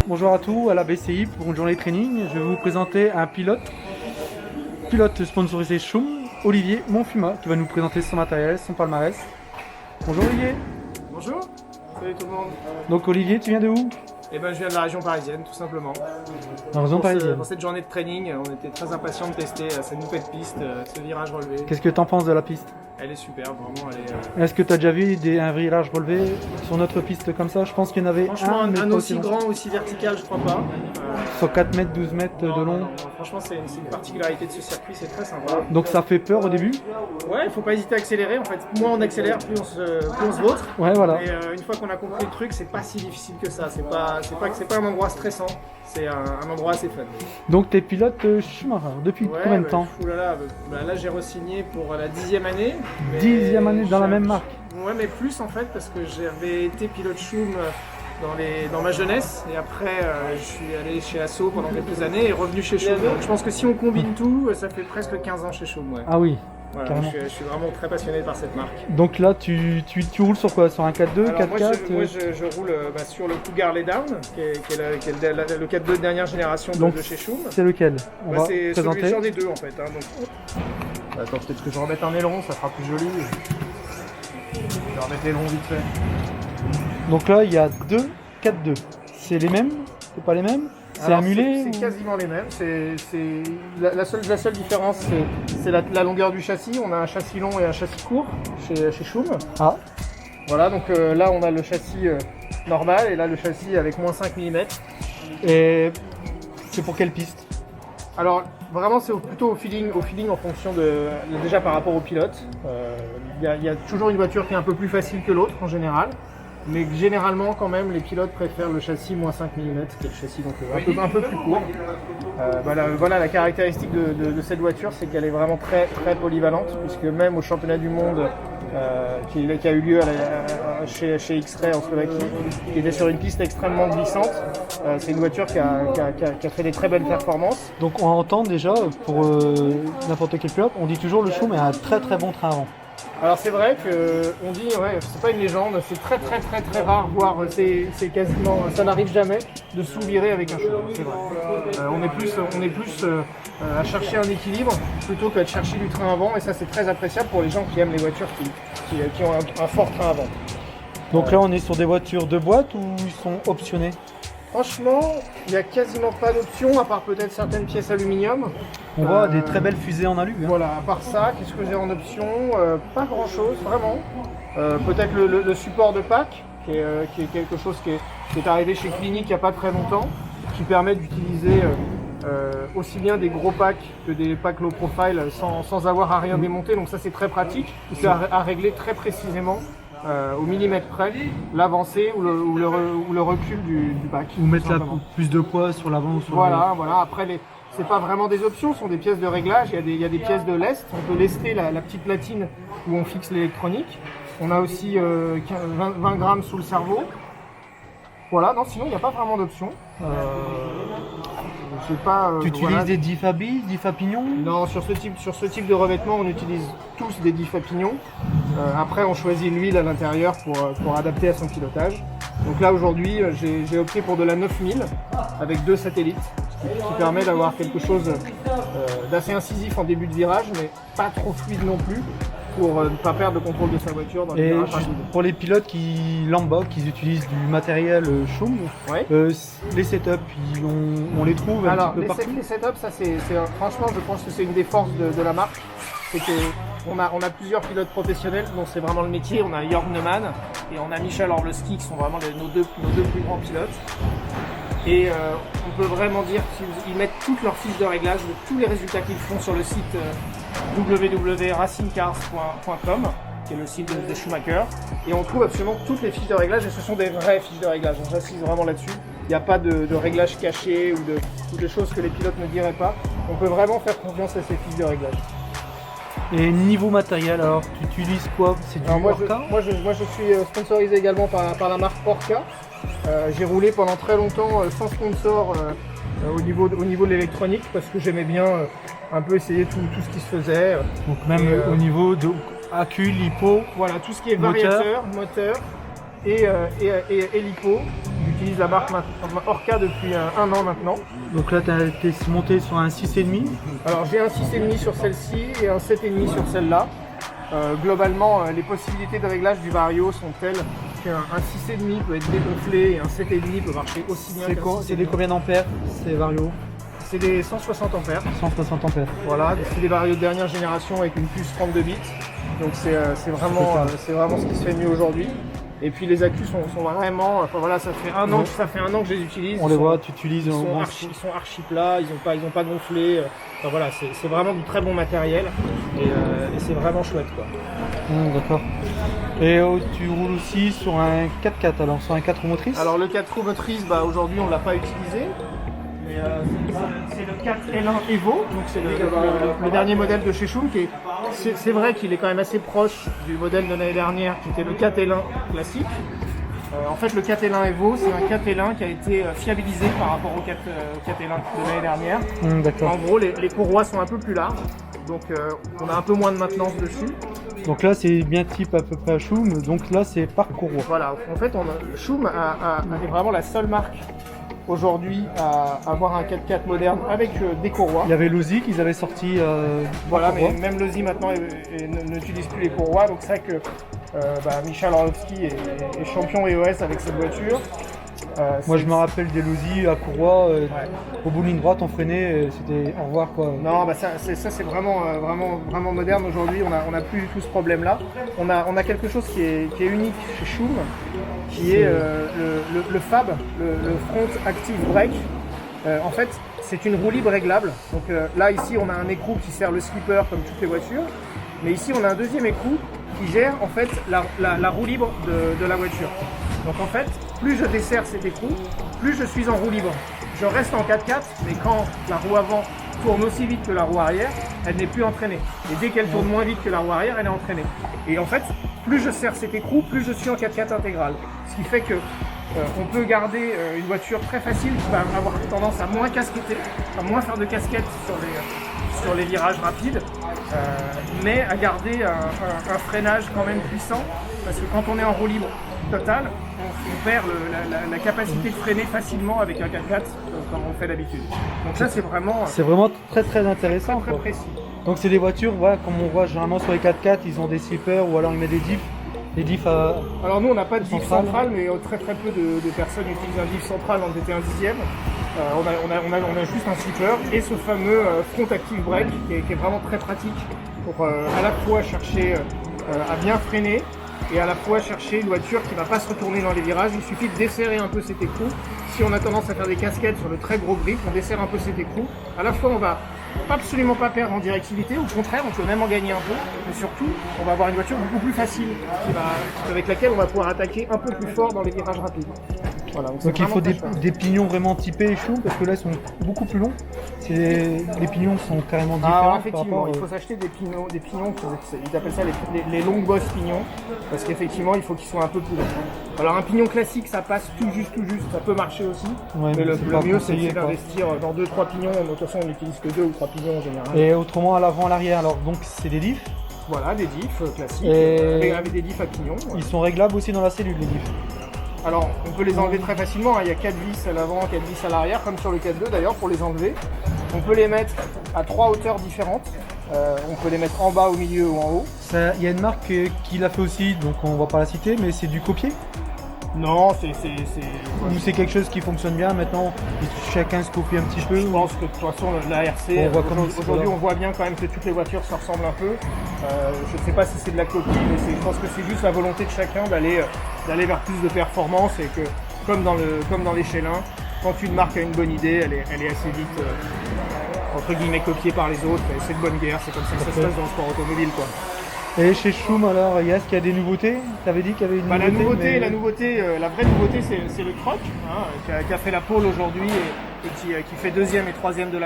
Bonjour à tous, à la BCI pour une journée de training. Je vais vous présenter un pilote sponsorisé Schum, Olivier Monfuma, qui va nous présenter son matériel, son palmarès. Bonjour Olivier. Bonjour, salut tout le monde. Donc Olivier, tu viens de où? Eh ben, je viens de la région parisienne, tout simplement. La région parisienne. Pour cette journée de training, on était très impatients de tester cette nouvelle piste, ce virage relevé. Qu'est-ce que tu en penses de la piste? Elle est superbe, vraiment. Elle est, Est-ce que tu as déjà vu un virage relevé sur notre piste comme ça? Je pense qu'il y en avait franchement, mais un pas aussi long. grand, aussi vertical, je crois pas. Sur 4 mètres, 12 mètres de long. Non, franchement, c'est une particularité de ce circuit, c'est très sympa. Donc ça fait peur au début? Ouais, il faut pas hésiter à accélérer. En fait, moins on accélère, plus on se vautre. Ouais, voilà. Et une fois qu'on a compris le truc, c'est pas si difficile que ça. C'est pas un endroit stressant. C'est un endroit assez fun. Donc t'es pilote Schumacher depuis combien de temps? Là, j'ai re-signé pour la 10e année. 10e année dans la même marque? Ouais, mais plus en fait, parce que j'avais été pilote Schum dans ma jeunesse. Et après, je suis allé chez Asso pendant quelques années et revenu chez Schum. Donc je pense que si on combine tout, ça fait presque 15 ans chez Schum. Ouais. Ah oui. Voilà, je suis vraiment très passionné par cette marque. Donc là, tu roules sur quoi? Sur un 4.2, 4.4? Moi, je roule sur le Cougar Laydown, qui est le 4.2 de dernière génération de chez Schum. C'est lequel? C'est celui genre des deux en fait. Hein, donc... Attends, peut-être que je remette un aileron, ça sera plus joli. Je vais remettre l'aileron vite fait. Donc là, il y a deux 4.2. C'est les mêmes? C'est pas les mêmes? C'est un mulet? C'est quasiment les mêmes. La seule différence, c'est la longueur du châssis. On a un châssis long et un châssis court chez Schum. Ah. Voilà, donc là on a le châssis normal et là le châssis avec moins 5 mm. Et c'est pour quelle piste? Alors vraiment c'est plutôt au feeling en fonction déjà par rapport au pilote. Il y a toujours une voiture qui est un peu plus facile que l'autre en général. Mais généralement, quand même, les pilotes préfèrent le châssis moins 5 mm, qui est le châssis donc, un peu plus court. Voilà, la caractéristique de cette voiture, c'est qu'elle est vraiment très, très polyvalente, puisque même au championnat du monde qui a eu lieu chez X-Ray en Slovaquie, qui était sur une piste extrêmement glissante, c'est une voiture qui a fait des très belles performances. Donc on entend déjà, pour n'importe quel pilote, on dit toujours le Schum a un très très bon train avant. Alors c'est vrai qu'on dit, ouais, c'est pas une légende, c'est très très très très rare, voire c'est quasiment, ça n'arrive jamais de sous-virer avec un Schum, c'est vrai. On est plus à chercher un équilibre plutôt qu'à chercher du train avant, et ça c'est très appréciable pour les gens qui aiment les voitures qui ont un fort train avant. Donc là on est sur des voitures de boîte ou ils sont optionnés? Franchement, il n'y a quasiment pas d'option, à part peut-être certaines pièces aluminium. On voit des très belles fusées en alu. Hein. Voilà, à part ça, qu'est-ce que j'ai en option? Pas grand-chose, vraiment. Peut-être le support de pack, qui est quelque chose qui est arrivé chez Clinique il n'y a pas très longtemps, qui permet d'utiliser aussi bien des gros packs que des packs low profile sans avoir à rien démonter. Donc ça c'est très pratique, c'est à régler très précisément. Au millimètre près, l'avancée ou le recul du pack. Ou mettre plus de poids sur l'avant ou sur Voilà. Après, c'est pas vraiment des options, ce sont des pièces de réglage. Il y a des pièces de lest. On peut lester la petite platine où on fixe l'électronique. On a aussi 20 grammes sous le cerveau. Voilà, non, sinon il n'y a pas vraiment d'options. Tu utilises des diff à billes, diff à pignons? Non, sur ce type de revêtement, on utilise tous des diff à pignons. Après, on choisit l'huile à l'intérieur pour adapter à son pilotage. Donc là, aujourd'hui, j'ai opté pour de la 9000 avec 2 satellites, qui permet d'avoir quelque chose d'assez incisif en début de virage, mais pas trop fluide non plus, pour ne pas perdre le contrôle de sa voiture dans les virages rapides. Pour les pilotes qui utilisent du matériel Schum, Ouais. Les setups, on les trouve un petit peu partout. Les setups, ça franchement, je pense que c'est une des forces de la marque. C'est qu'on a plusieurs pilotes professionnels dont c'est vraiment le métier. On a Jörg Neumann et on a Michel Orlowski qui sont vraiment nos deux plus grands pilotes. Et on peut vraiment dire qu'ils mettent toutes leurs fiches de réglage de tous les résultats qu'ils font sur le site www.racingcars.com, qui est le site de Schumacher. Et on trouve absolument toutes les fiches de réglage et ce sont des vraies fiches de réglage. Donc j'insiste vraiment là-dessus. Il n'y a pas de réglage caché ou de choses que les pilotes ne diraient pas. On peut vraiment faire confiance à ces fiches de réglage. Et niveau matériel, alors tu utilises quoi? C'est du Orca? Moi je suis sponsorisé également par la marque Orca. J'ai roulé pendant très longtemps sans sponsor au niveau de l'électronique parce que j'aimais bien un peu essayer tout ce qui se faisait. Donc même au niveau accu, lipo. Voilà, tout ce qui est Moteur. variateur, moteur et lipo. J'utilise la marque Orca depuis un an maintenant. Donc là, tu es monté sur un 6,5. Alors j'ai un 6,5 sur celle-ci et un 7,5 sur celle-là. Globalement, les possibilités de réglage du Vario sont telles qu'un 6,5 peut être dégonflé et un 7,5 peut marcher aussi bien qu'un 6,5. C'est des combien d'ampères ces Vario? C'est des 160 ampères. 160 ampères. Voilà, c'est des Vario de dernière génération avec une puce 32 bits. Donc c'est vraiment ce qui se fait de mieux aujourd'hui. Et puis les accus sont vraiment, enfin voilà, ça fait un an que je les utilise. On les voit, tu utilises. Ils sont archi plats, ils ont pas gonflé. Enfin voilà, c'est vraiment du très bon matériel et c'est vraiment chouette quoi. D'accord. Et tu roules aussi sur un 4x4, alors sur un 4 roues motrices? Alors le 4 roues motrices, aujourd'hui on l'a pas utilisé. Mais c'est le 4L1 Evo, donc c'est le dernier modèle de chez Schum. C'est vrai qu'il est quand même assez proche du modèle de l'année dernière qui était le 4L1 classique. En fait, le 4L1 Evo, c'est un 4L1 qui a été fiabilisé par rapport au 4L1 de l'année dernière. D'accord. En gros, les courroies sont un peu plus larges, donc on a un peu moins de maintenance dessus. Donc là, c'est bien type à peu près à Schum, donc là, c'est par courroie. Voilà, en fait, Schum est vraiment la seule marque aujourd'hui à avoir un 4x4 moderne avec des courroies. Il y avait Lozic, ils avaient sorti. Voilà, mais même Lozi maintenant n'utilise plus les courroies, donc c'est vrai que Michal Orlovski est champion EOS avec cette voiture. Moi je me rappelle des Lozi à courroie, au bout de ligne droite on freinait, c'était au revoir quoi. Non, ça c'est vraiment moderne aujourd'hui, on a plus du tout ce problème là. On a quelque chose qui est unique chez Schum, qui est le FAB, le Front Active Brake. En fait c'est une roue libre réglable. Donc là ici on a un écrou qui sert le skipper comme toutes les voitures, mais ici on a un deuxième écrou qui gère en fait la roue libre de la voiture. Donc en fait, plus je desserre cet écrou, plus je suis en roue libre. Je reste en 4x4, mais quand la roue avant tourne aussi vite que la roue arrière, elle n'est plus entraînée. Et dès qu'elle tourne moins vite que la roue arrière, elle est entraînée. Et en fait, plus je serre cet écrou, plus je suis en 4x4 intégral. Ce qui fait que on peut garder une voiture très facile qui va avoir tendance à moins casqueter, à moins faire de casquettes sur les virages rapides, mais à garder un freinage quand même puissant, parce que quand on est en roue libre totale, on perd la capacité de freiner facilement avec un 4x4 comme on fait d'habitude. Donc ça c'est vraiment très très intéressant. très précis. Donc c'est des voitures, voilà, comme on voit généralement sur les 4x4, ils ont des slippers ou alors ils mettent des diffs. Des diffs à... Alors nous on n'a pas de diff central, mais très peu de personnes utilisent un diff central en DT1 dixième. On a juste un slipper et ce fameux Front Active Brake qui est vraiment très pratique pour à la fois chercher à bien freiner et à la fois chercher une voiture qui ne va pas se retourner dans les virages. Il suffit de desserrer un peu cet écrou. Si on a tendance à faire des casquettes sur le très gros grip, on desserre un peu cet écrou. À la fois on va absolument pas perdre en directivité, au contraire on peut même en gagner un peu, mais surtout on va avoir une voiture beaucoup plus facile avec laquelle on va pouvoir attaquer un peu plus fort dans les virages rapides. Voilà, donc il faut des pignons vraiment typés Schum parce que là ils sont beaucoup plus longs. Les pignons sont carrément différents. Effectivement, il faut s'acheter des pignons ils appellent ça les longues bosses pignons, parce qu'effectivement il faut qu'ils soient un peu plus longs. Alors un pignon classique ça passe tout juste, ça peut marcher aussi, mais le mieux c'est d'investir dans 2-3 pignons. De toute façon on n'utilise que 2 ou 3 pignons en général. Et autrement à l'avant, à l'arrière, alors donc c'est des diffs. Voilà, des diffs classiques, et avec des diffs à pignons. Ils sont réglables aussi dans la cellule les diffs. Alors, on peut les enlever très facilement, il y a 4 vis à l'avant, 4 vis à l'arrière, comme sur le 4.2 d'ailleurs, pour les enlever. On peut les mettre à 3 hauteurs différentes. On peut les mettre en bas, au milieu ou en haut. Il y a une marque qui l'a fait aussi, donc on va pas la citer, mais c'est du copier. Non, c'est quelque chose qui fonctionne bien maintenant, chacun se copie un petit peu. Je pense que de toute façon l'ARC, aujourd'hui on voit bien quand même que toutes les voitures se ressemblent un peu. Je ne sais pas si c'est de la copie, mais je pense que c'est juste la volonté de chacun d'aller vers plus de performance et que comme dans l'échelle 1, quand une marque a une bonne idée, elle est assez vite entre guillemets copiée par les autres, et c'est de bonne guerre, c'est comme ça que ça se passe dans le sport automobile quoi. Et chez Schum, alors, est-ce qu'il y a des nouveautés? Tu avais dit qu'il y avait une nouveauté. La vraie nouveauté, c'est le Croc, qui a fait la pole aujourd'hui et qui fait 2e et 3e de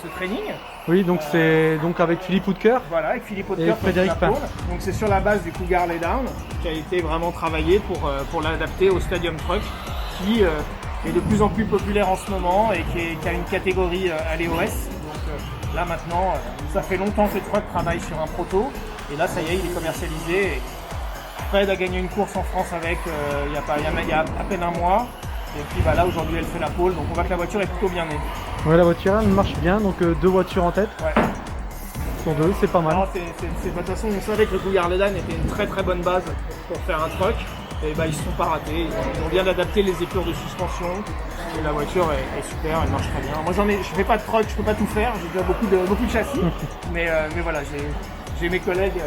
ce training. Oui, donc c'est avec Philippe Houtker. Voilà, avec Philippe Houtker et Frédéric Pain. Donc c'est sur la base du Cougar Laydown, qui a été vraiment travaillé pour l'adapter au Stadium Truck, qui est de plus en plus populaire en ce moment et qui a une catégorie à l'EOS. Donc là maintenant, ça fait longtemps que le truck travaille sur un proto. Et là, ça y est, il est commercialisé. Et Fred a gagné une course en France avec il y a à peine un mois. Et puis bah, là, aujourd'hui, elle fait la pole. Donc on voit que la voiture est plutôt bien née. Ouais, la voiture elle marche bien, donc 2 voitures en tête. Ouais. Sur 2, c'est pas mal. De toute façon, on savait que le Cougar Ledan était une très très bonne base pour faire un truck. Et bah, ils se sont pas ratés. Ils ont bien adapté les épures de suspension. Et la voiture est super, elle marche très bien. Moi, je fais pas de truck, je peux pas tout faire. J'ai déjà beaucoup de châssis. mais voilà, j'ai mes collègues.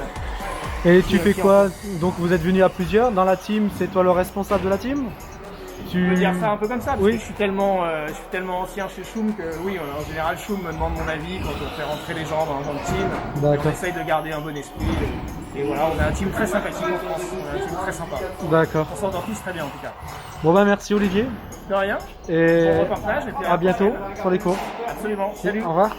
Et tu fais quoi? Donc vous êtes venus à plusieurs dans la team, c'est toi le responsable de la team? Je peux dire ça un peu comme ça, parce Oui. que je suis tellement ancien chez Schum que oui, en général, Schum me demande mon avis quand on fait rentrer les gens dans le team. D'accord. On essaye de garder un bon esprit. Et voilà, on a un team très sympathique en France. On a un team très sympa. D'accord. On s'entend tous très bien en tout cas. Bon bah merci Olivier. De rien. Et Bon repartage. Et puis à bientôt sur les cours. Absolument. Salut. Au revoir.